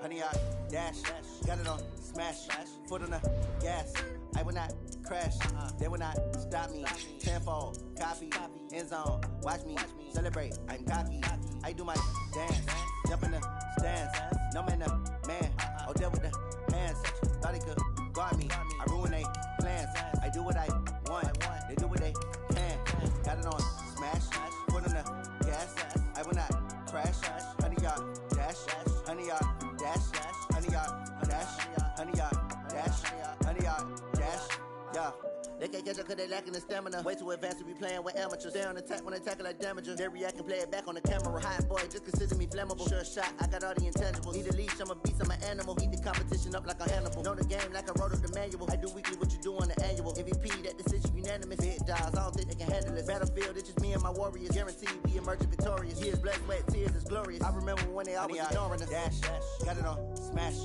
Honey, I dash, got it on smash, foot on the gas. I will not crash, they will not stop me. Tenfold, copy, end zone, watch me celebrate. I'm cocky, I do my dance, jump in the stands. No man, the man, oh, deal with the hands. Thought he could guard me, I ruin they plans. I do what I want, they do what they can. Got it on smash, foot on the gas. I will not crash, honey, y'all dash, honey, y'all dash, honey, y'all dash, honey, y'all dash, honey, y'all dash, yeah. They can't catch up cause they lacking the stamina. Way too advanced to be playing with amateurs. Stay on attack when they tackle like damager. They react and play it back on the camera. Hot boy, just consider me flammable. Sure shot, I got all the intangibles. Need a leash, I'm a beast, I'm an animal. Eat the competition up like a Hannibal. Know the game like I wrote up the manual. I do weekly what you do on the annual. MVP, that decision unanimous. Big dogs, I don't think they can handle it. Battlefield, it's just me and my warriors. Guaranteed we emerging victorious. Years, blood, sweat, tears, it's glorious. I remember when they always ignoring us. Dash, got it on smash,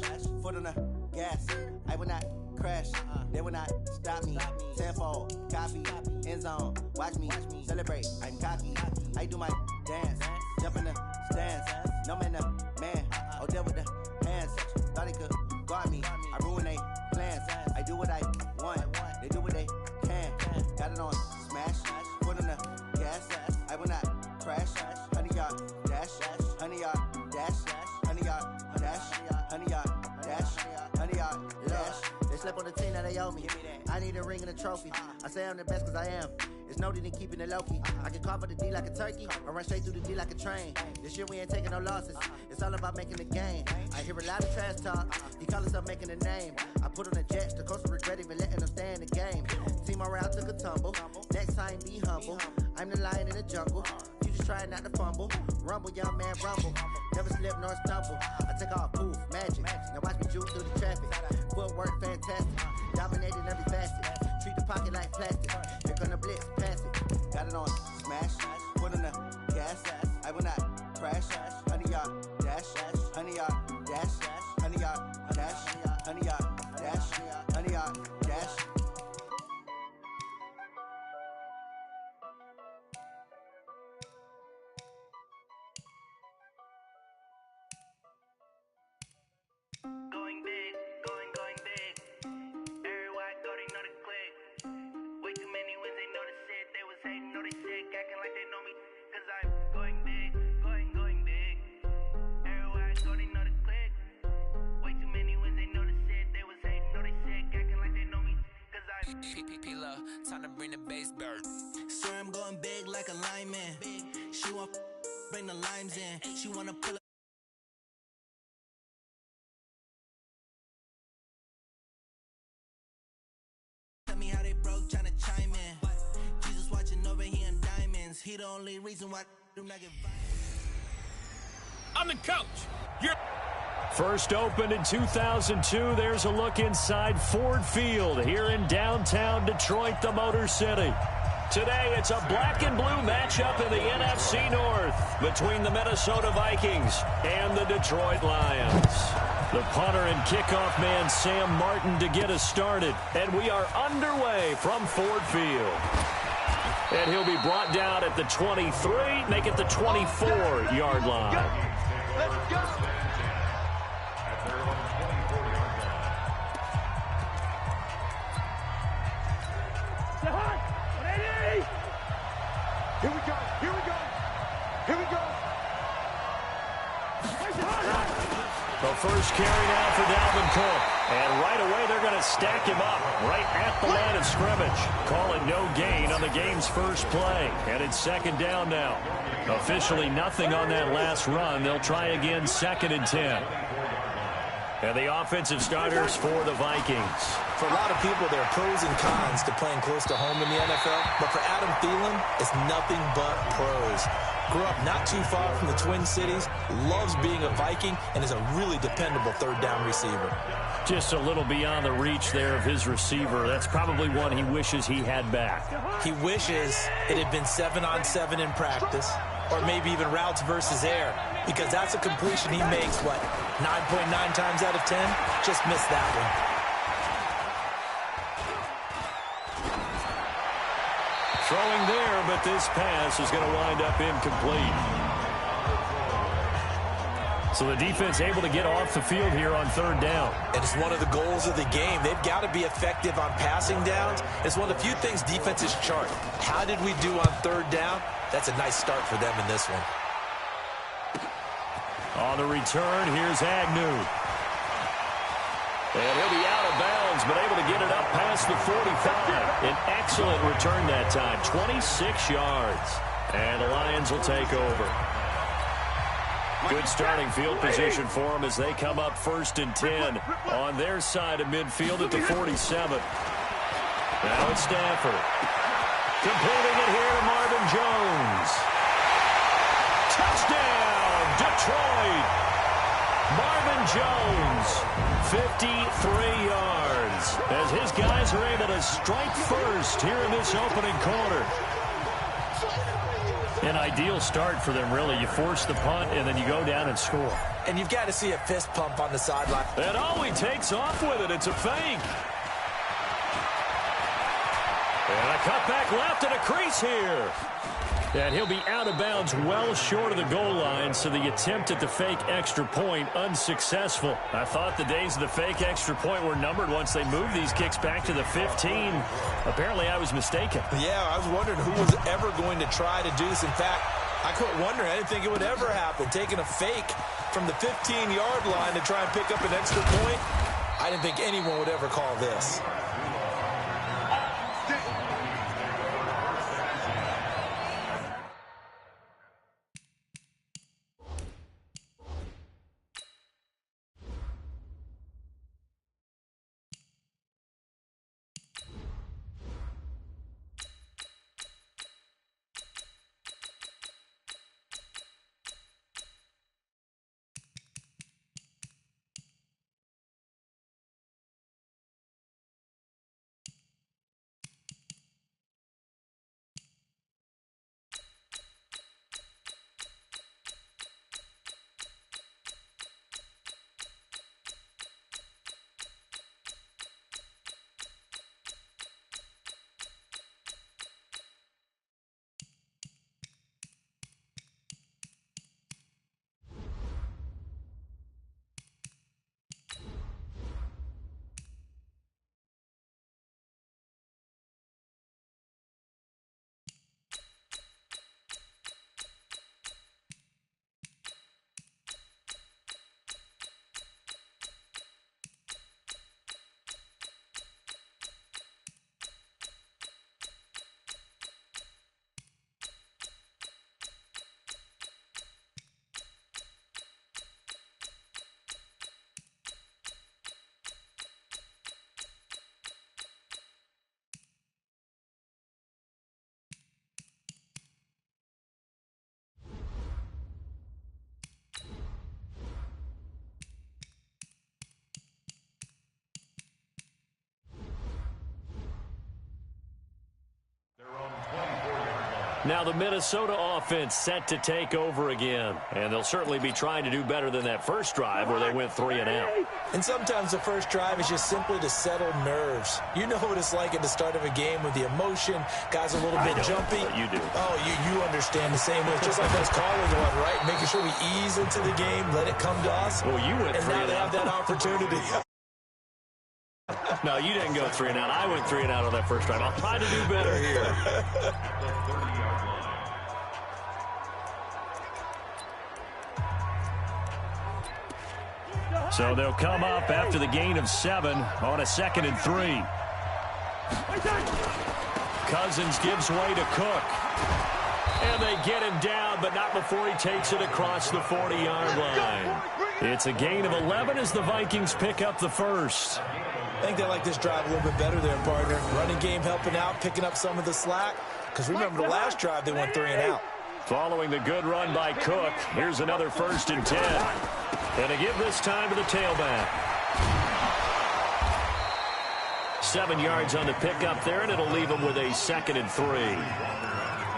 foot on the gas. I will not crash, they will not stop me. Tenfold, copy, end zone, watch me celebrate. I'm cocky, I do my dance, jump in the stands. No man, the man, oh, deal with the hands. Thought he could guard me, I ruin they plans. I do what I want, they do what they can. Got it on smash, foot on the gas. I will not crash, honey, y'all dash, honey, y'all dash, honey, y'all dash, honey, y'all dash, honey, y'all dash. They slept on the team that they owe me. I need a ring and a trophy. I say I'm the best cause I am. It's no need in keeping it low-key. I can carve up the D like a turkey or run straight through the D like a train. This year we ain't taking no losses. It's all about making the game. I hear a lot of trash talk. He call himself making a name. I put on the Jets. The coach will regret even letting them stay in the game. Team morale took a tumble. Next time be humble. I'm the lion in the jungle. You just try not to fumble. Rumble, young man, rumble. Never slip nor stumble. I take off, poof, magic. Now watch me juke through the traffic. Footwork fantastic. Dominating every facet. Treat the pocket like plastic. Here come the blitz, pass it. Got it on smash, foot on the gas. I will not crash. Honey, y'all dash, honey, y'all dash, honey, y'all dash, honey, y'all dash, honey, y'all dash. Going big, going big. Everywhere I go, they know the click. Way too many wins, they know the shit. They was hating, know they sick, acting like they know me. Cause I'm going big, going big. Everywhere I go, they know the click. Way too many wins, they know the shit. They was hating, know they sick, acting like they know me. Cause I'm P-P-P-Love, time to bring the bass bird. Sir, I'm going big like a lineman. She want bring the limes in. She wanna pull up. Tell me how they broke, tryna chime in. Jesus watching over here in diamonds. He the only reason why do not get violent. I'm the coach. You're First opened in 2002, there's a look inside Ford Field here in downtown Detroit, the Motor City. Today, it's a black and blue matchup in the NFC North between the Minnesota Vikings and the Detroit Lions. The punter and kickoff man, Sam Martin, to get us started. And we are underway from Ford Field. And he'll be brought down at the 23, make it the 24-yard line. let's go. Here we go. Here we go. Here we go. The first carry now for Dalvin Cook. And right away, they're going to stack him up right at the line of scrimmage. Call it no gain on the game's first play. And it's second down now. Officially nothing on that last run. They'll try again, 2nd and 10. And the offensive starters for the Vikings. For a lot of people, there are pros and cons to playing close to home in the NFL. But for Adam Thielen, it's nothing but pros. Grew up not too far from the Twin Cities, loves being a Viking, and is a really dependable third down receiver. Just a little beyond the reach there of his receiver. That's probably one he wishes he had back. He wishes it had been 7-on-7 in practice, or maybe even routes versus air, because that's a completion he makes, 9.9 times out of 10? Just missed that one. Throwing there, but this pass is going to wind up incomplete. So the defense able to get off the field here on third down. And it's one of the goals of the game. They've got to be effective on passing downs. It's one of the few things defenses chart. How did we do on third down? That's a nice start for them in this one. On the return, here's Agnew. And he'll be out of bounds, but able to get it up past the 45. An excellent return that time, 26 yards. And the Lions will take over. Good starting field position for them as they come up 1st and 10 on their side of midfield at the 47. Now it's Stafford. Completing it here to Marvin Jones. Touchdown, Detroit. Marvin Jones, 53 yards, as his guys are able to strike first here in this opening quarter. An ideal start for them, really. You force the punt, and then you go down and score. And you've got to see a fist pump on the sideline. And he takes off with it. It's a fake. And a cutback left and a crease here. And he'll be out of bounds well short of the goal line, so the attempt at the fake extra point unsuccessful. I thought the days of the fake extra point were numbered once they moved these kicks back to the 15. Apparently, I was mistaken. Yeah, I was wondering who was ever going to try to do this. In fact, I quit wondering. I didn't think it would ever happen. Taking a fake from the 15-yard line to try and pick up an extra point, I didn't think anyone would ever call this. Now the Minnesota offense set to take over again. And they'll certainly be trying to do better than that first drive where they went 3 and out. And sometimes the first drive is just simply to settle nerves. You know what it's like at the start of a game with the emotion. Guys a little bit jumpy. You do. Oh, you understand the same way. Just like those callers one, right? Making sure we ease into the game, let it come to us. Well, you went 3 and out. And now they have that opportunity. No, you didn't go 3 and out. I went 3 and out on that first drive. I'll try to do better here. So they'll come up after the gain of 7 on a 2nd and 3. Cousins gives way to Cook. And they get him down, but not before he takes it across the 40-yard line. It's a gain of 11 as the Vikings pick up the first. I think they like this drive a little bit better there, partner. Running game helping out, picking up some of the slack. Because remember, the last drive, they went 3 and out. Following the good run by Cook, here's another 1st and 10. And to give this time to the tailback. 7 yards on the pickup there, and it'll leave them with a 2nd and 3.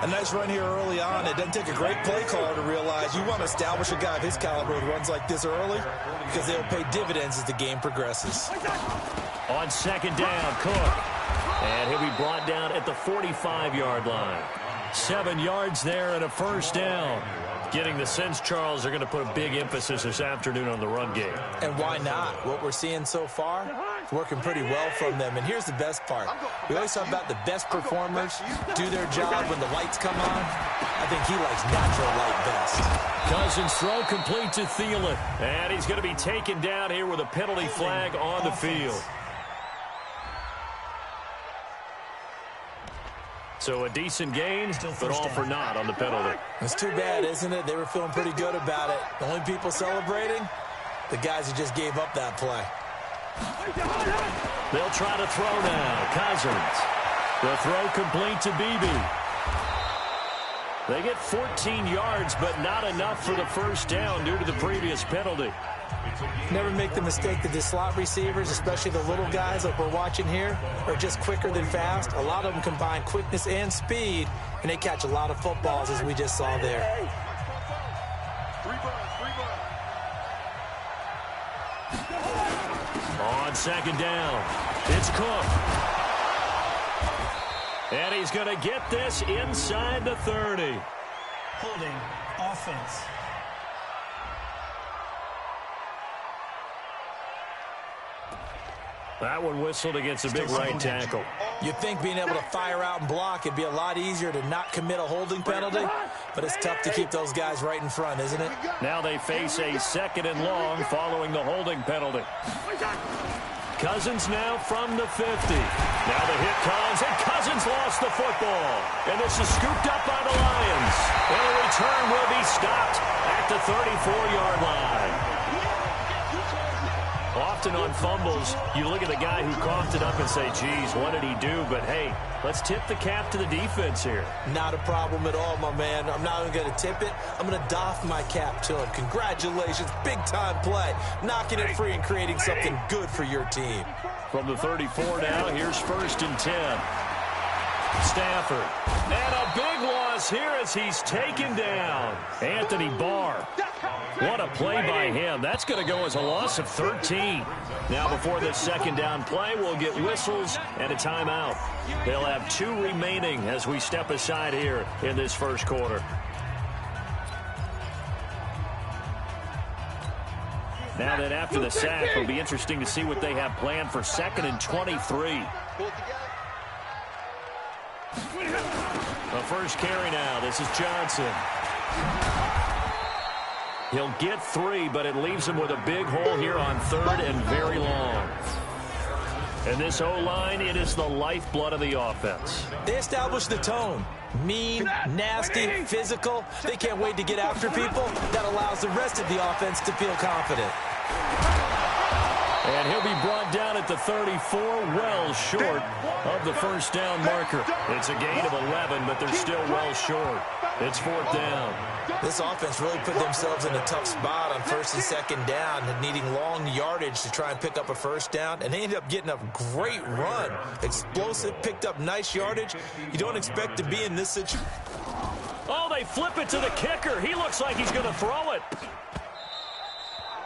A nice run here early on. It doesn't take a great play caller to realize you want to establish a guy of his caliber who runs like this early because they'll pay dividends as the game progresses. On 2nd down, Cook. And he'll be brought down at the 45-yard line. 7 yards there and a first down. Getting the sense, Charles, they're going to put a big emphasis this afternoon on the run game. And why not? What we're seeing so far is working pretty well from them. And here's the best part. We always talk about the best performers do their job when the lights come on. I think he likes natural light best. Cousins throw complete to Thielen. And he's going to be taken down here with a penalty flag on the field. So a decent gain, but all for naught on the penalty. It's too bad, isn't it? They were feeling pretty good about it. The only people celebrating, the guys who just gave up that play. They'll try to throw now. Cousins. The throw complete to Beebe. They get 14 yards, but not enough for the first down due to the previous penalty. Never make the mistake that the slot receivers, especially the little guys like we're watching here, are just quicker than fast. A lot of them combine quickness and speed, and they catch a lot of footballs, as we just saw there. On second down, it's Cook. And he's going to get this inside the 30. Holding offense. That one whistled against a big right tackle. You'd think being able to fire out and block it'd be a lot easier to not commit a holding penalty, but it's tough to keep those guys right in front, isn't it? Now they face a 2nd and long following the holding penalty. Cousins now from the 50. Now the hit comes, and Cousins lost the football. And this is scooped up by the Lions. And a return will be stopped at the 34-yard line. Often on fumbles, you look at the guy who coughed it up and say, geez, what did he do? But, hey, let's tip the cap to the defense here. Not a problem at all, my man. I'm not even going to tip it. I'm going to doff my cap to him. Congratulations. Big-time play. Knocking it free and creating something good for your team. From the 34 now, here's 1st and 10. Stafford. And a big loss here as he's taken down. Anthony Barr. What a play by him. That's going to go as a loss of 13. Now before this 2nd down play, we'll get whistles and a timeout. They'll have 2 remaining as we step aside here in this first quarter. Now that after the sack, it'll be interesting to see what they have planned for 2nd and 23. The first carry now. This is Johnson. He'll get 3, but it leaves him with a big hole here on 3rd and very long. And this O-line, it is the lifeblood of the offense. They establish the tone. Mean, nasty, physical. They can't wait to get after people. That allows the rest of the offense to feel confident. And he'll be brought down at the 34, well short of the first down marker. It's a gain of 11, but they're still well short. It's 4th down. This offense really put themselves in a tough spot on 1st and 2nd down, needing long yardage to try and pick up a first down, and they ended up getting a great run. Explosive, picked up nice yardage. You don't expect to be in this situation. Oh, they flip it to the kicker. He looks like he's going to throw it.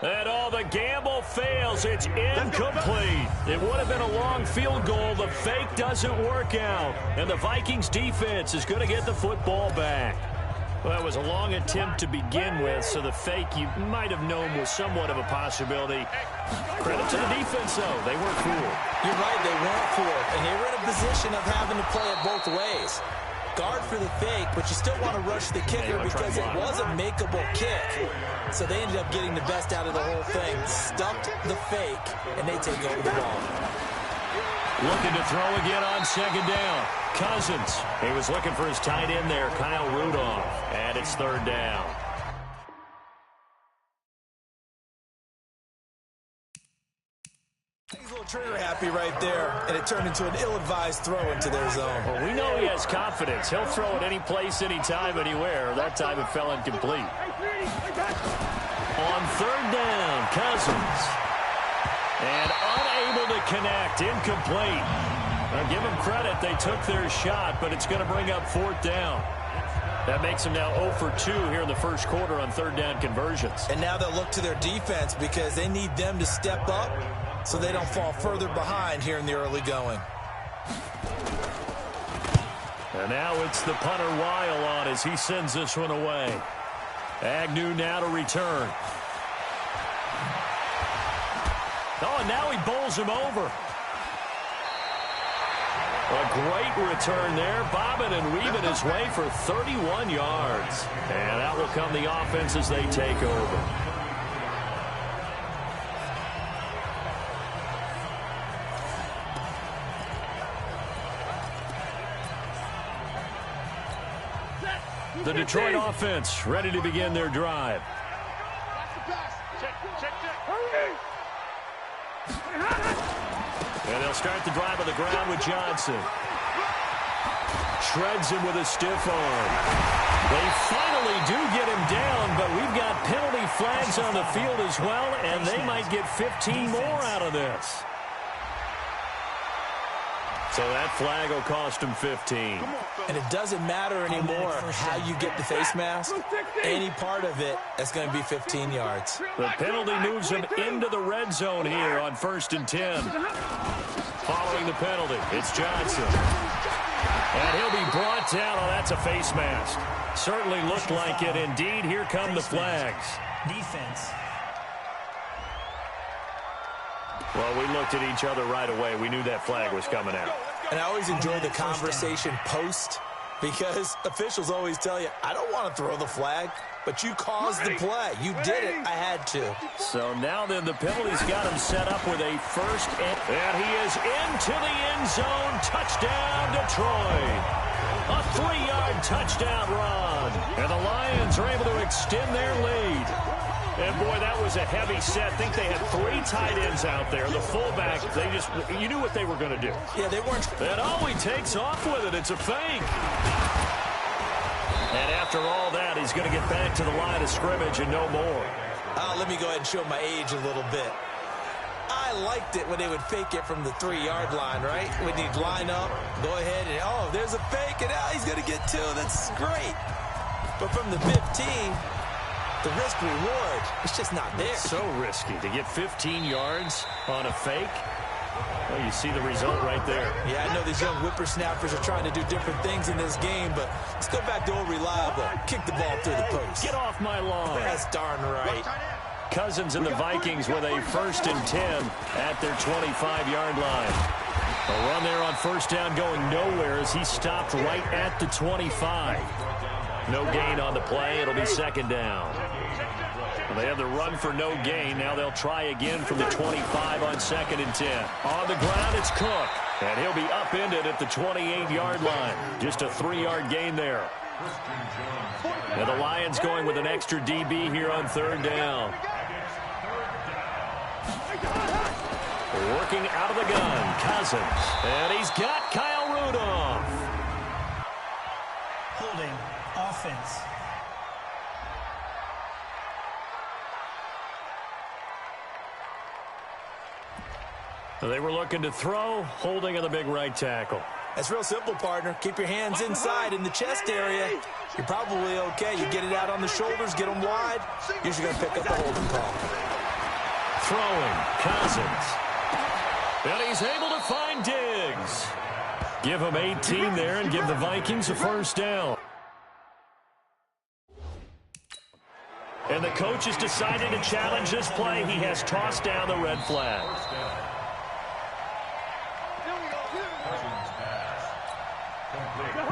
And the gamble fails. It's incomplete. It would have been a long field goal. The fake doesn't work out. And the Vikings defense is going to get the football back. Well, it was a long attempt to begin with, so the fake you might have known was somewhat of a possibility. Credit to the defense, though. They weren't fooled. You're right, they weren't fooled. And they were in a position of having to play it both ways. Guard for the fake, but you still want to rush the kicker because it was a makeable kick. So they ended up getting the best out of the whole thing. Stumped the fake, and they take over the ball. Looking to throw again on 2nd down. Cousins. He was looking for his tight end there, Kyle Rudolph. And it's 3rd down. He's a little trigger happy right there, and it turned into an ill-advised throw into their zone. Well, we know he has confidence. He'll throw it any place, anytime, anywhere. That time it fell incomplete. On 3rd down, Cousins. And unable to connect, incomplete. Now, give them credit. They took their shot, but it's going to bring up 4th down. That makes them now 0 for 2 here in the first quarter on 3rd down conversions. And now they'll look to their defense because they need them to step up so they don't fall further behind here in the early going. And now it's the punter Weil on as he sends this one away. Agnew now to return. Oh, and now he bowls him over. A great return there, bobbing and weaving his way for 31 yards. And out will come the offense as they take over. The Detroit offense ready to begin their drive. And they'll start the drive on the ground with Johnson. Shreds him with a stiff arm. They finally do get him down, but we've got penalty flags on the field as well, and they might get 15 more out of this. So that flag will cost him 15. And it doesn't matter anymore how you get the face mask. Any part of it, that's going to be 15 yards. The penalty moves him into the red zone here on 1st and 10. Following the penalty, it's Johnson. And he'll be brought down. Oh, that's a face mask. Certainly looked like it. Indeed, here come the flags. Defense. Well, we looked at each other right away. We knew that flag was coming out. And I always enjoy the conversation post because officials always tell you, I don't want to throw the flag, but you caused the play. You did it. I had to. So now then the penalty's got him set up with a first, and he is into the end zone. Touchdown, Detroit. A 3-yard touchdown run. And the Lions are able to extend their lead. And, boy, that was a heavy set. I think they had 3 tight ends out there. The fullback, you knew what they were going to do. Yeah, they weren't. And he takes off with it. It's a fake. And after all that, he's going to get back to the line of scrimmage and no more. Let me go ahead and show my age a little bit. I liked it when they would fake it from the 3-yard line, right? When you'd line up, go ahead and, there's a fake, and now he's going to get 2. That's great. But from the 15... the risk-reward, it's just not there. So risky to get 15 yards on a fake. Well, you see the result right there. Yeah, I know these young whippersnappers are trying to do different things in this game, but let's go back to old reliable. Kick the ball through the post. Get off my lawn. That's darn right. Cousins and the Vikings with a 1st and 10 at their 25-yard line. A run there on 1st down going nowhere as he stopped right at the 25. No gain on the play. It'll be 2nd down. Well, they have the run for no gain. Now they'll try again from the 25 on 2nd and 10. On the ground, it's Cook. And he'll be upended at the 28-yard line. Just a 3-yard gain there. And the Lions going with an extra DB here on 3rd down. Working out of the gun, Cousins. And he's got Kyle Rudolph. Holding. Offense. So they were looking to throw, holding on the big right tackle. That's real simple, partner. Keep your hands inside in the chest area. You're probably okay. You get it out on the shoulders, get them wide. Usually going to pick up a holding call. Throwing, Cousins. And he's able to find Diggs. Give him 18 there and give the Vikings a 1st down. And the coach has decided to challenge this play. He has tossed down the red flag.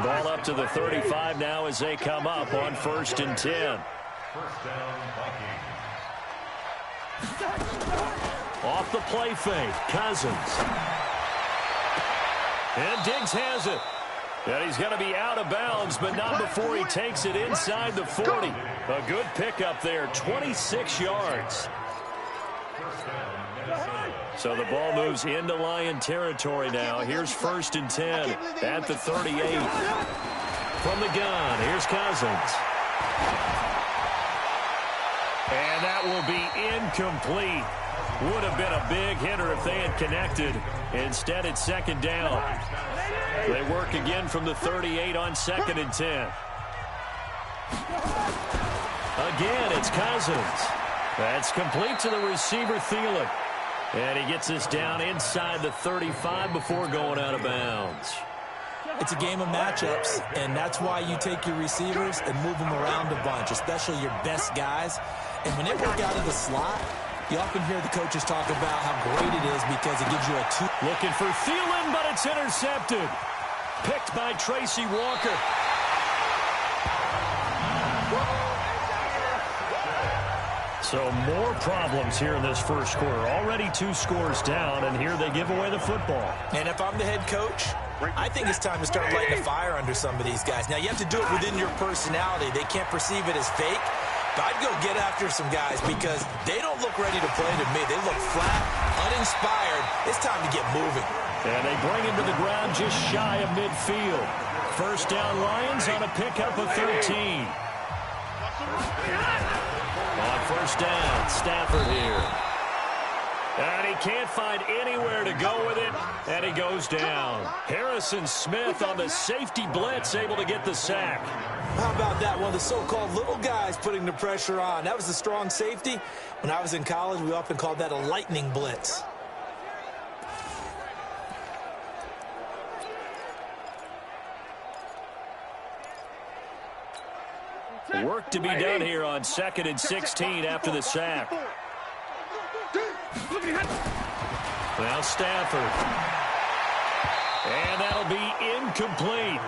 Ball up to the 35 now as they come up on 1st and 10. Off the play fake, Cousins. And Diggs has it. And he's going to be out of bounds, but not before he takes it inside the 40. A good pickup there, 26 yards. So the ball moves into Lion territory now. Here's 1st and 10 at the 38. From the gun, here's Cousins. And that will be incomplete. Would have been a big hitter if they had connected. Instead, it's 2nd down. They work again from the 38 on 2nd and 10. Again, it's Cousins. That's complete to the receiver, Thielen. And he gets us down inside the 35 before going out of bounds. It's a game of matchups, and that's why you take your receivers and move them around a bunch, especially your best guys. And when they work out of the slot, you often hear the coaches talk about how great it is because it gives you a two. Looking for Thielen, but it's intercepted. Picked by Tracy Walker. So more problems here in this first quarter. Already 2 scores down, and here they give away the football. And if I'm the head coach, I think it's time to start lighting a fire under some of these guys. Now, you have to do it within your personality. They can't perceive it as fake. But I'd go get after some guys because they don't look ready to play to me. They look flat, uninspired. It's time to get moving. And they bring him to the ground just shy of midfield. First down, Lions on a pickup of 13. On first down, Stafford here. And he can't find anywhere to go with it, and he goes down. Harrison Smith on the safety blitz, able to get the sack. How about that? One of the so-called little guys putting the pressure on. That was the strong safety. When I was in college, we often called that a lightning blitz. Work to be done here on 2nd and 16 after the sack. Now Stafford. And that'll be incomplete.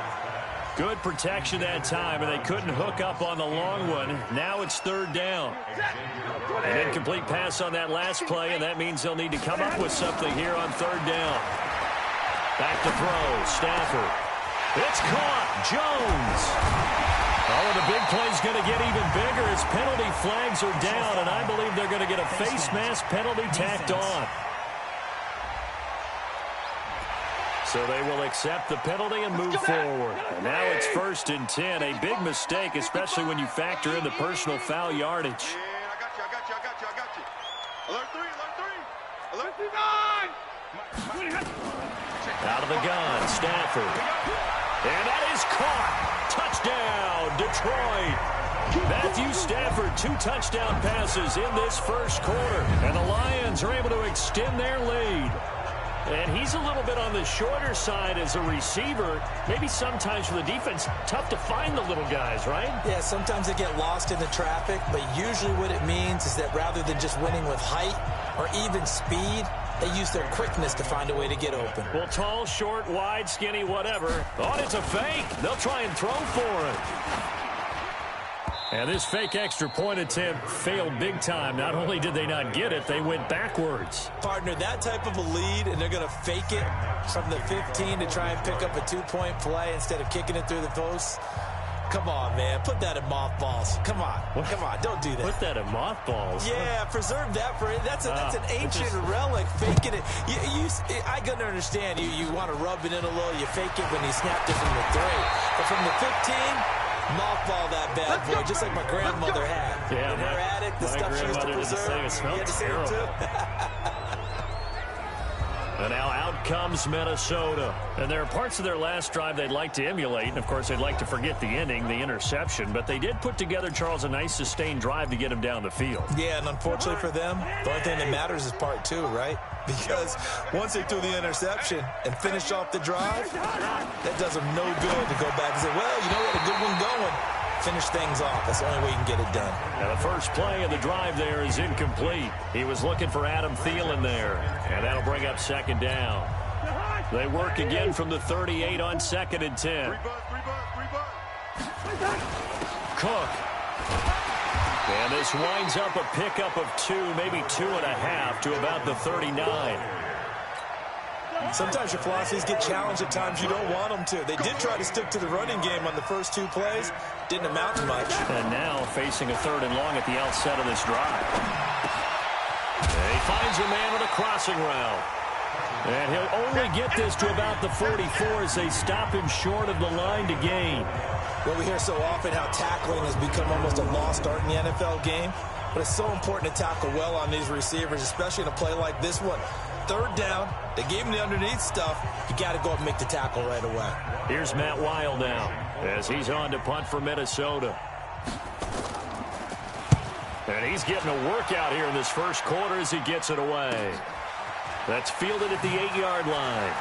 Good protection that time, and they couldn't hook up on the long one. Now it's 3rd down. An incomplete pass on that last play, and that means they'll need to come up with something here on 3rd down. Back to throw. Stafford. It's caught. Jones. Oh, the big play's going to get even bigger as penalty flags are down, and I believe they're going to get a face mask penalty tacked on. So they will accept the penalty and move forward. And now it's 1st and 10. A big mistake, especially when you factor in the personal foul yardage. I got you. Alert 3. Alert 3. Out of the gun, Stafford. And that is caught. Touchdown, Detroit. Matthew Stafford, 2 touchdown passes in this first quarter. And the Lions are able to extend their lead. And he's a little bit on the shorter side as a receiver. Maybe sometimes for the defense, tough to find the little guys, right? Yeah, sometimes they get lost in the traffic, but usually what it means is that rather than just winning with height or even speed, they use their quickness to find a way to get open. Well, tall, short, wide, skinny, whatever. Oh, it's a fake. They'll try and throw for it. And this fake extra point attempt failed big time. Not only did they not get it, they went backwards. Partner, that type of a lead, and they're going to fake it from the 15 to try and pick up a 2-point play instead of kicking it through the post. Come on, man. Put that in mothballs. Come on. Come on. Don't do that. Put that in mothballs? Yeah, preserve that for it. That's an ancient relic. Faking it. I can understand. You want to rub it in a little. You fake it when you snapped it from the 3. But from the 15, mothball that bad boy, just like my grandmother had. Yeah, in her attic, the stuff she used to preserve. It smelled terrible. And now out comes Minnesota. And there are parts of their last drive they'd like to emulate. And, of course, they'd like to forget the ending, the interception. But they did put together, Charles, a nice sustained drive to get him down the field. Yeah, and unfortunately for them, the only thing that matters is part 2, right? Because once they threw the interception and finished off the drive, that does them no good to go back and say, well, you know what, a good one going. Finish things off. That's the only way you can get it done. And the first play of the drive there is incomplete. He was looking for Adam Thielen there. And that'll bring up 2nd down. They work again from the 38 on 2nd and 10. Cook. And this winds up a pickup of 2, maybe 2.5 to about the 39. Sometimes your philosophies get challenged at times you don't want them to. They did try to stick to the running game on the first 2 plays. Didn't amount to much. And now facing a 3rd and long at the outset of this drive. And he finds a man on a crossing route. And he'll only get this to about the 44 as they stop him short of the line to gain. Well, we hear so often how tackling has become almost a lost art in the NFL game. But it's so important to tackle well on these receivers, especially in a play like this one. 3rd down, they gave him the underneath stuff. You got to go up and make the tackle right away. Here's Matt Wild now as he's on to punt for Minnesota. And he's getting a workout here in this first quarter as he gets it away. That's fielded at the 8-yard line.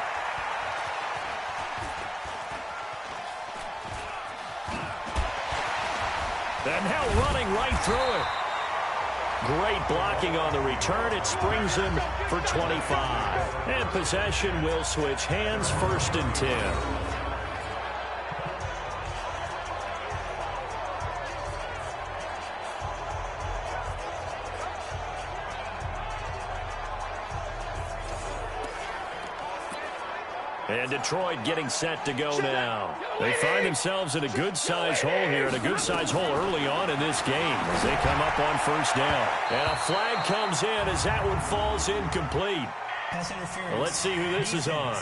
And now running right through it. Great blocking on the return. It springs him for 25. And possession will switch hands, 1st and 10. And Detroit getting set to go now. They find themselves in a good-sized hole here, and a good-sized hole early on in this game as they come up on 1st down. And a flag comes in as that one falls incomplete. Pass interference. Well, let's see who this is on.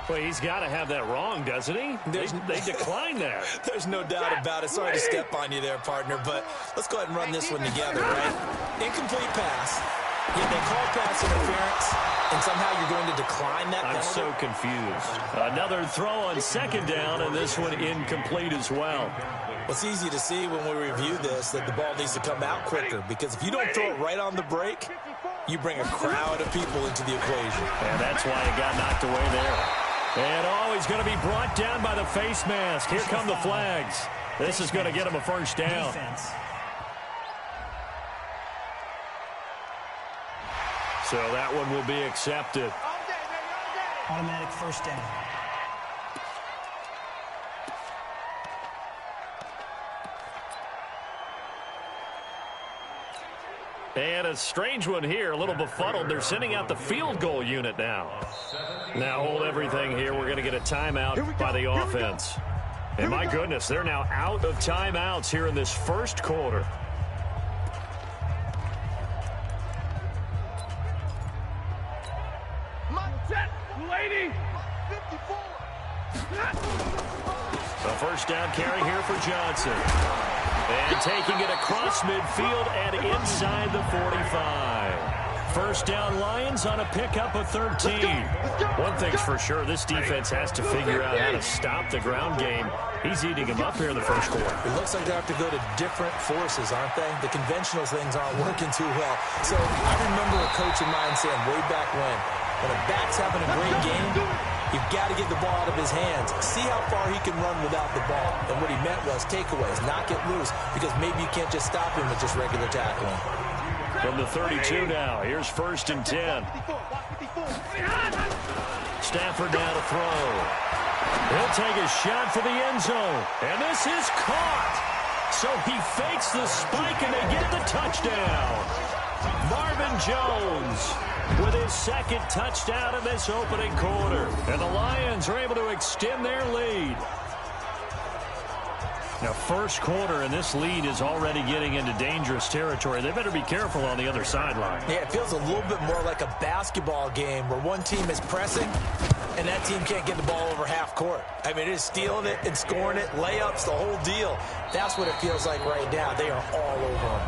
Well, he's got to have that wrong, doesn't he? They declined that. There's no doubt about it. Sorry to step on you there, partner, but let's go ahead and run this one together, right? Incomplete pass. Yeah, they call pass interference, and somehow you're going to decline that penalty. I'm so confused. Another throw on 2nd down, and this one incomplete as well. Well, it's easy to see when we review this that the ball needs to come out quicker, because if you don't throw it right on the break, you bring a crowd of people into the equation. And that's why it got knocked away there. And, he's going to be brought down by the face mask. Here come the flags. This is going to get him a 1st down. Defense. So that one will be accepted. Automatic 1st down. And a strange one here, a little befuddled. They're sending out the field goal unit now. Now hold everything here. We're going to get a timeout by the offense. And my goodness, they're now out of timeouts here in this 1st quarter. A 1st down carry here for Johnson. And taking it across midfield and inside the 45. 1st down Lions on a pickup of 13. One thing's for sure, this defense has to figure out how to stop the ground game. He's eating them up here in the 1st quarter. It looks like they have to go to different forces, aren't they? The conventional things aren't working too well. So I remember a coach of mine saying way back when a back's having a great game, you've got to get the ball out of his hands. See how far he can run without the ball. And what he meant was takeaways, not get loose, because maybe you can't just stop him with just regular tackling. From the 32 now, here's 1st and 10. Stafford now to throw. He'll take a shot for the end zone. And this is caught. So he fakes the spike and they get the touchdown. Marvin Jones with his 2nd touchdown in this opening quarter. And the Lions are able to extend their lead. Now, 1st quarter, and this lead is already getting into dangerous territory. They better be careful on the other sideline. Yeah, it feels a little bit more like a basketball game where one team is pressing and that team can't get the ball over half court. I mean, it is stealing it and scoring it, layups, the whole deal. That's what it feels like right now. They are all over them.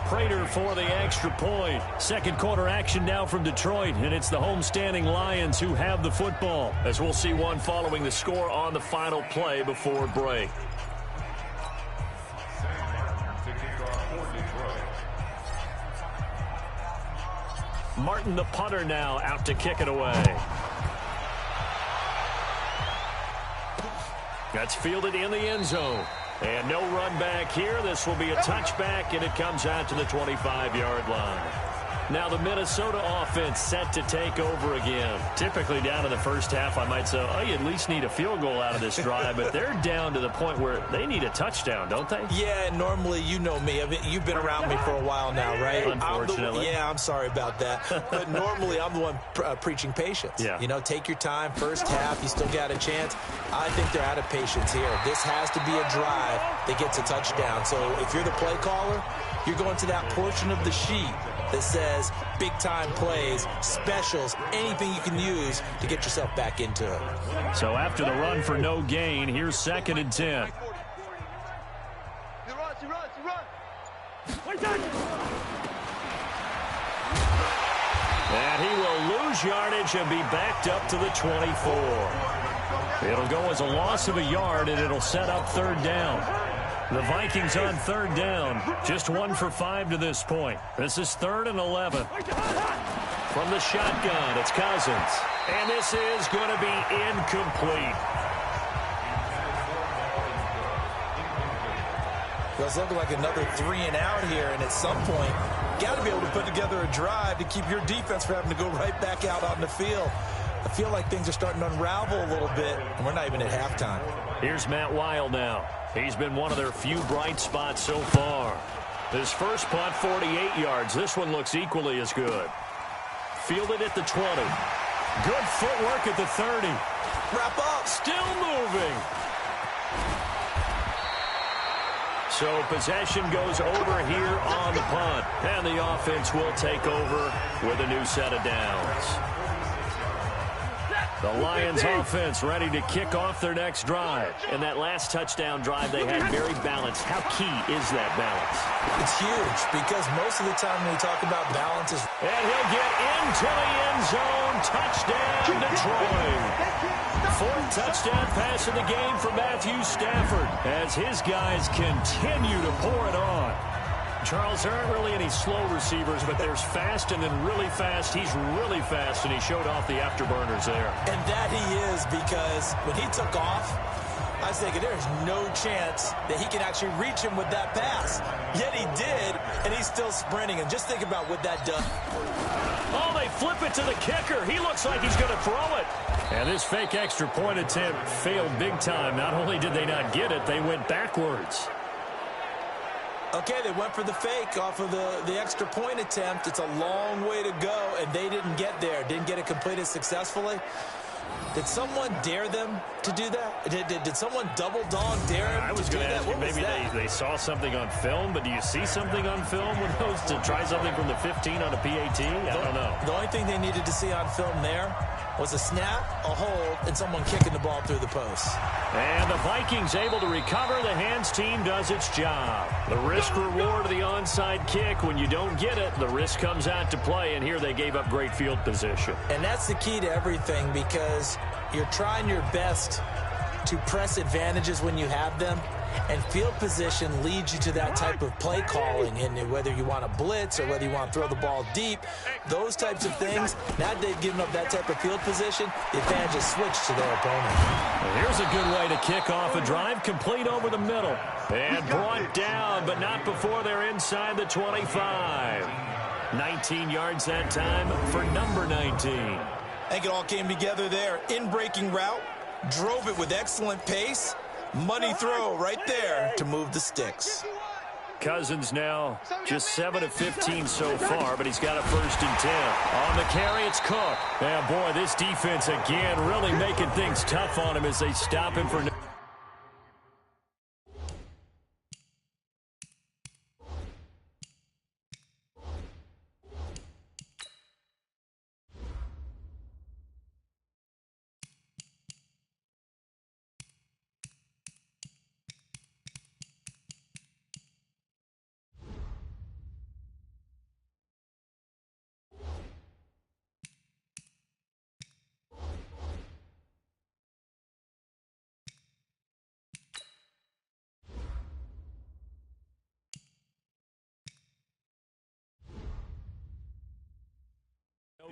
Prater for the extra point. 2nd quarter action now from Detroit, and it's the homestanding Lions who have the football, as we'll see one following the score on the final play before break. Martin, the punter, now out to kick it away. That's fielded in the end zone. And no run back here. This will be a touchback, and it comes out to the 25-yard line. Now the Minnesota offense set to take over again. Typically down in the 1st half, I might say, oh, you at least need a field goal out of this drive, but they're down to the point where they need a touchdown, don't they? Yeah, normally, you know me. I mean, you've been around me for a while now, right? Unfortunately. I'm sorry about that. But normally, I'm the one preaching patience. Yeah. You know, take your time. 1st half, you still got a chance. I think they're out of patience here. This has to be a drive that gets a touchdown. So if you're the play caller, you're going to that portion of the sheet that says big-time plays, specials, anything you can use to get yourself back into it. So after the run for no gain, here's 2nd and 10. And he will lose yardage and be backed up to the 24. It'll go as a loss of a yard, and it'll set up 3rd down. The Vikings on third down. Just 1 for 5 to this point. This is 3rd and 11. From the shotgun, it's Cousins. And this is going to be incomplete. It's looking like another 3 and out here, and at some point, got to be able to put together a drive to keep your defense from having to go right back out on the field. I feel like things are starting to unravel a little bit, and we're not even at halftime. Here's Matt Weil now. He's been one of their few bright spots so far. His first punt, 48 yards. This one looks equally as good. Fielded at the 20. Good footwork at the 30. Wrap up. Still moving. So possession goes over here on the punt. And the offense will take over with a new set of downs. The Lions offense ready to kick off their next drive. And that last touchdown drive they had very balanced. How key is that balance? It's huge because most of the time when we talk about balance is... And he'll get into the end zone. Touchdown, Detroit. 4th touchdown pass of the game for Matthew Stafford as his guys continue to pour it on. Charles, there aren't really any slow receivers, but there's fast and then really fast. He's really fast, and he showed off the afterburners there. And that he is, because when he took off, I was thinking there's no chance that he can actually reach him with that pass. Yet he did, and he's still sprinting. And just think about what that does. Oh, they flip it to the kicker. He looks like he's going to throw it. And this fake extra point attempt failed big time. Not only did they not get it, they went backwards. Okay, they went for the fake off of the extra point attempt. It's a long way to go, and they didn't get there. Didn't get it completed successfully. Did someone dare them to do that? Did someone double dog dare them? I was going to ask you, maybe they saw something on film, but do you see something on film when those to try something from the 15 on a PAT? I don't know. The only thing they needed to see on film there was a snap, a hold, and someone kicking the ball through the post. And the Vikings able to recover. The hands team does its job. The risk reward of the onside kick. When you don't get it, the risk comes out to play, and here they gave up great field position. And that's the key to everything, because you're trying your best to press advantages when you have them, and field position leads you to that type of play calling. And whether you want to blitz or whether you want to throw the ball deep, those types of things, now that they've given up that type of field position, the advantage is switched to their opponent. Well, here's a good way to kick off a drive, complete over the middle. And brought down, but not before they're inside the 25. 19 yards that time for number 19. I think it all came together there. In-breaking route, drove it with excellent pace. Money throw right there to move the sticks. Cousins now just 7 of 15 so far, but he's got a 1st and 10. On the carry, it's Cook. And boy, this defense again really making things tough on him as they stop him for...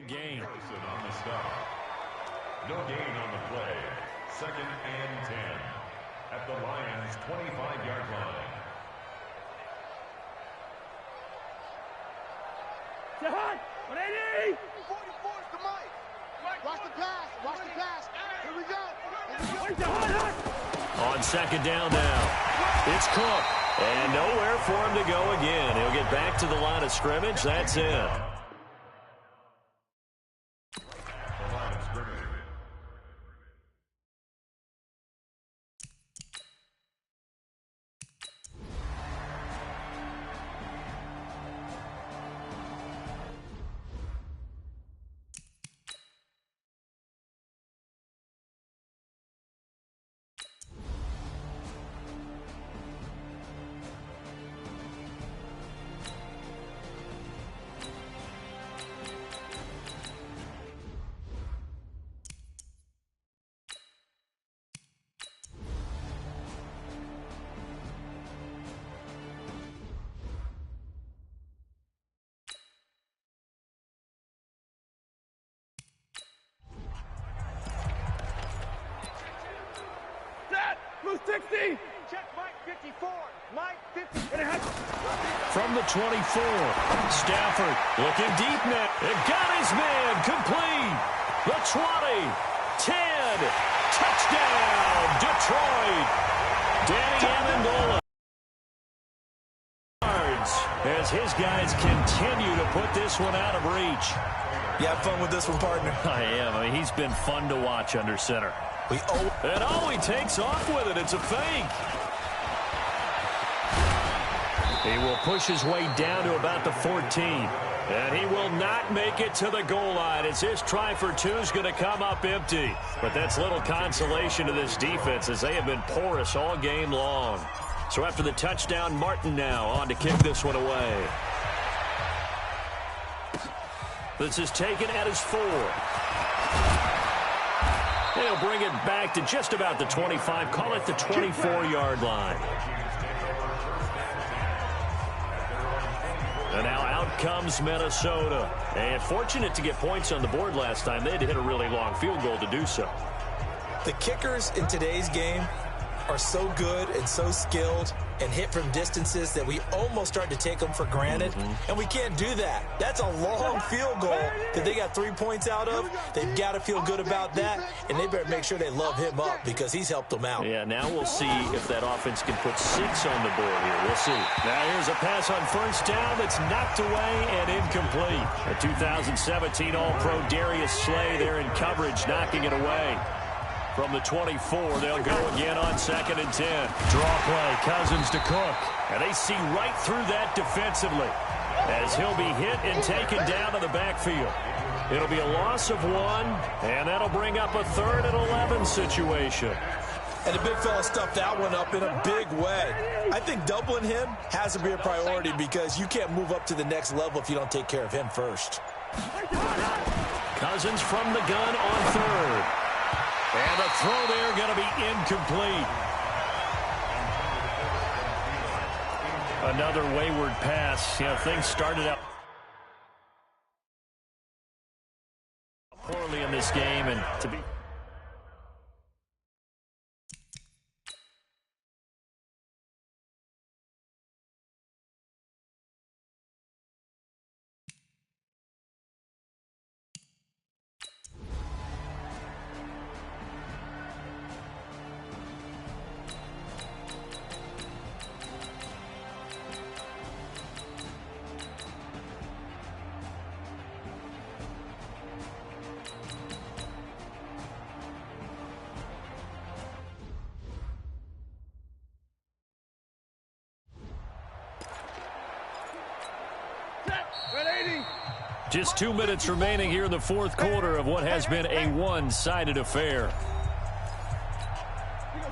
gain. On the stop. No gain on the play. 2nd and 10 at the Lions' 25-yard line. Jahan, 180. 44 is the mic. Watch the pass. Watch the pass. Here we go. On 2nd down now, it's Cook. And nowhere for him to go again. He'll get back to the line of scrimmage. That's it. 50. Check Mike 54. Mike 50. From the 24, Stafford looking deep now. It got his man complete. The 20, 10, touchdown, Detroit. Danny Amendola as his guys continue to put this one out of reach. You have fun with this one, partner? I am. I mean, he's been fun to watch under center. And he takes off with it. It's a fake. He will push his way down to about the 14. And he will not make it to the goal line as his try for two is going to come up empty. But that's little consolation to this defense as they have been porous all game long. So after the touchdown, Martin now on to kick this one away. This is taken at his 4. They'll bring it back to just about the 25. Call it the 24-yard line. And now out comes Minnesota. And fortunate to get points on the board last time. They had to hit a really long field goal to do so. The kickers in today's game are so good and so skilled and hit from distances that we almost start to take them for granted. And we can't do that. That's a long field goal that they got 3 points out of. They've got to feel good about that, and they better make sure they love him up because he's helped them out. Yeah, now we'll see if that offense can put 6 on the board here. We'll see. Now here's a pass on first down that's knocked away and incomplete. A 2017 All-Pro Darius Slay there in coverage, knocking it away. From the 24, they'll go again on 2nd and 10. Draw play, Cousins to Cook. And they see right through that defensively as he'll be hit and taken down to the backfield. It'll be a loss of 1, and that'll bring up a 3rd and 11 situation. And the big fella stuffed that one up in a big way. I think doubling him has to be a priority because you can't move up to the next level if you don't take care of him first. Cousins from the gun on 3rd. And the throw there going to be incomplete. Another wayward pass. You know, things started out poorly in this game, and to be... Just 2 minutes remaining here in the 4th quarter of what has been a one-sided affair.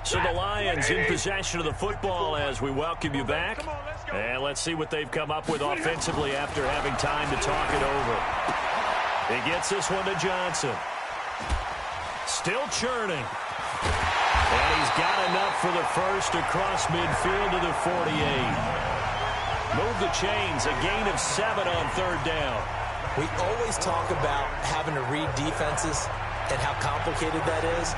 So the Lions in possession of the football as we welcome you back. And let's see what they've come up with offensively after having time to talk it over. He gets this one to Johnson. Still churning. And he's got enough for the first across midfield to the 48. Move the chains, a gain of 7 on 3rd down. We always talk about having to read defenses and how complicated that is.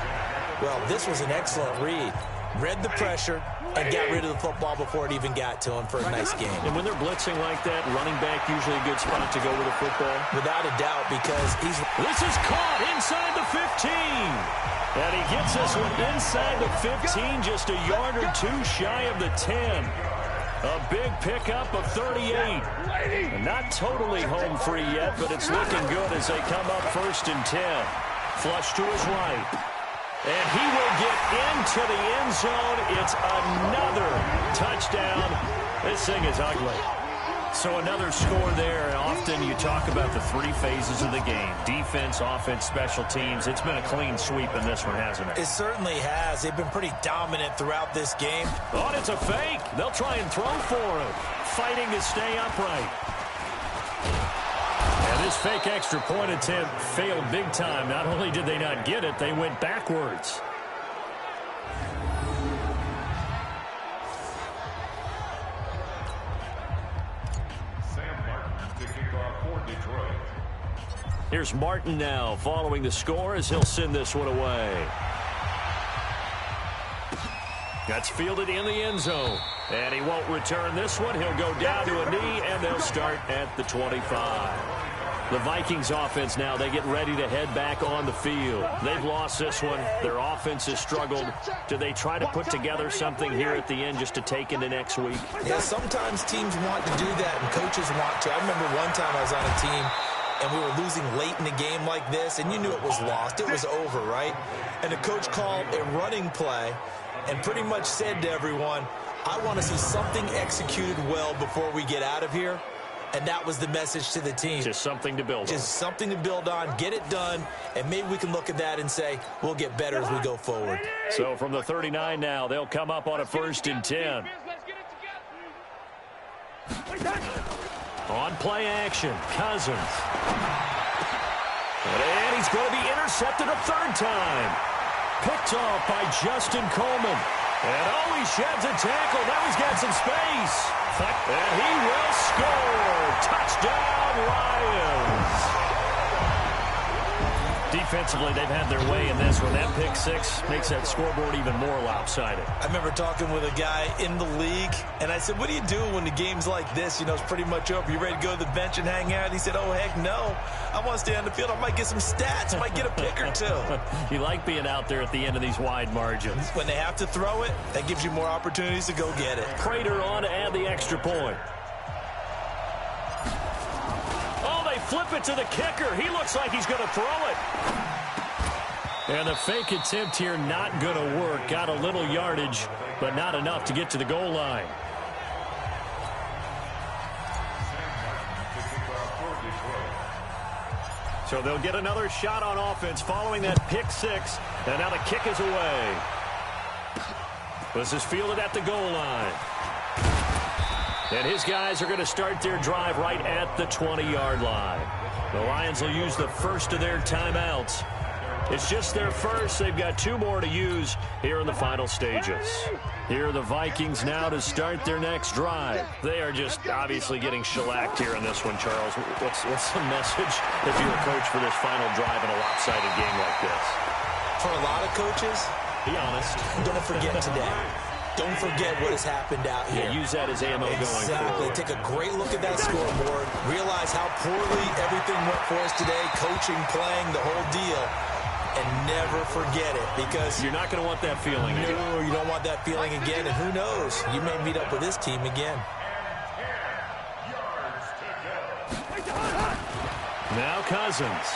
Well, this was an excellent read. Read the pressure and got rid of the football before it even got to him for a nice game. And when they're blitzing like that, running back usually a good spot to go with a football. Without a doubt, because he's... This is caught inside the 15. And he gets this one inside the 15, just a yard or 2 shy of the 10. A big pickup of 38. And not totally home free yet, but it's looking good as they come up 1st and 10. Flush to his right. And he will get into the end zone. It's another touchdown. This thing is ugly. So another score there. And often you talk about the 3 phases of the game. Defense, offense, special teams. It's been a clean sweep in this one, hasn't it? It certainly has. They've been pretty dominant throughout this game. Oh, and it's a fake. They'll try and throw for him. Fighting to stay upright. And this fake extra point attempt failed big time. Not only did they not get it, they went backwards. Here's Martin now following the score as he'll send this one away. That's fielded in the end zone. And he won't return this one. He'll go down to a knee, and they'll start at the 25. The Vikings offense now, they get ready to head back on the field. They've lost this one. Their offense has struggled. Do they try to put together something here at the end just to take into next week? Yeah, sometimes teams want to do that, and coaches want to. I remember one time I was on a team, and we were losing late in the game like this, and you knew it was lost. It was over, right? And the coach called a running play and pretty much said to everyone, I want to see something executed well before we get out of here. And that was the message to the team. Just something to build on. Just something to build on, get it done, and maybe we can look at that and say, we'll get better as we go forward. So from the 39 now, they'll come up on a 1st and 10. On play action, Cousins. And he's going to be intercepted a 3rd time. Picked off by Justin Coleman. And he sheds a tackle. Now he's got some space. And he will score. Touchdown, Lions. Defensively, they've had their way in this one. That pick 6 makes that scoreboard even more lopsided. I remember talking with a guy in the league, and I said, what do you do when the game's like this? You know, it's pretty much over. You ready to go to the bench and hang out? He said, oh, heck no. I want to stay on the field. I might get some stats. I might get a pick or 2. You like being out there at the end of these wide margins. When they have to throw it, that gives you more opportunities to go get it. Prater on to add the extra point. Flip it to the kicker. He looks like he's going to throw it. And the fake attempt here not going to work. Got a little yardage, but not enough to get to the goal line. So they'll get another shot on offense following that pick 6. And now the kick is away. This is fielded at the goal line. And his guys are going to start their drive right at the 20-yard line. The Lions will use the first of their timeouts. It's just their first. They've got 2 more to use here in the final stages. Here are the Vikings now to start their next drive. They are just obviously getting shellacked here in this one, Charles. What's the message if you're a coach for this final drive in a lopsided game like this? For a lot of coaches, be honest, don't forget today. Don't forget what has happened out here. Yeah, use that as ammo going forward. Take a great look at that scoreboard. Realize how poorly everything went for us today. Coaching, playing, the whole deal. And never forget it, because you're not going to want that feeling again. No, you don't want that feeling again. And who knows? You may meet up with this team again. Now Cousins.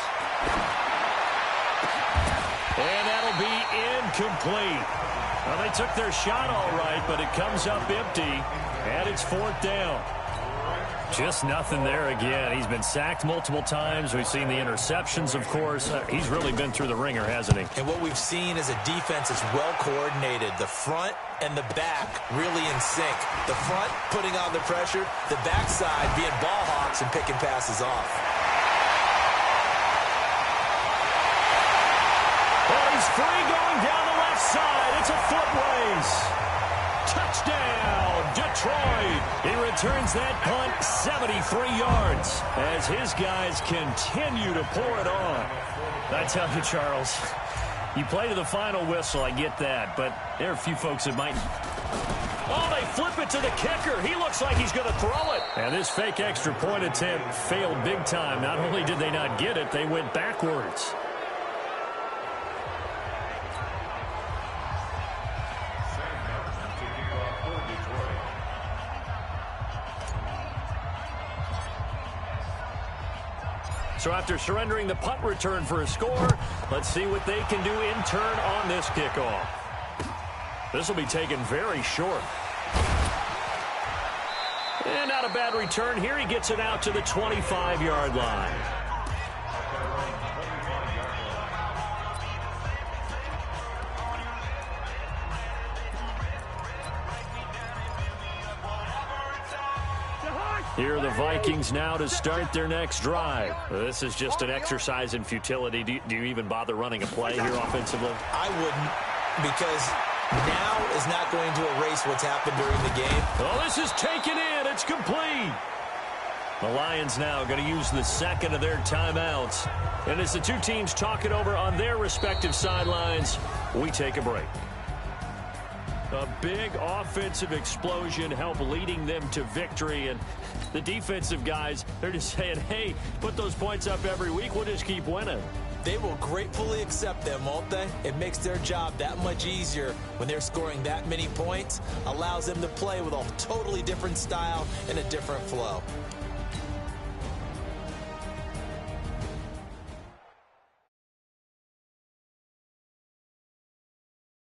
And that'll be incomplete. Well, they took their shot all right, but it comes up empty, and it's 4th down. Just nothing there again. He's been sacked multiple times. We've seen the interceptions, of course. He's really been through the ringer, hasn't he? And what we've seen is a defense that's well coordinated. The front and the back really in sync. The front putting on the pressure, the backside being ball hawks and picking passes off. Well, he's free going down the left side. It's a foot race. Touchdown, Detroit. He returns that punt 73 yards as his guys continue to pour it on. I tell you, Charles, you play to the final whistle, I get that, but there are a few folks that might... Oh, they flip it to the kicker. He looks like he's going to throw it. And this fake extra point attempt failed big time. Not only did they not get it, they went backwards. So after surrendering the punt return for a score, let's see what they can do in turn on this kickoff. This will be taken very short. And not a bad return here. He gets it out to the 25-yard line. Here are the Vikings now to start their next drive. This is just an exercise in futility. Do you even bother running a play here offensively? I wouldn't, because now is not going to erase what's happened during the game. Well, this is taken in. It's complete. The Lions now going to use the second of their timeouts. And as the two teams talk it over on their respective sidelines, we take a break. A big offensive explosion helped leading them to victory. And the defensive guys, they're just saying, hey, put those points up every week. We'll just keep winning. They will gratefully accept them, won't they? It makes their job that much easier when they're scoring that many points. Allows them to play with a totally different style and a different flow.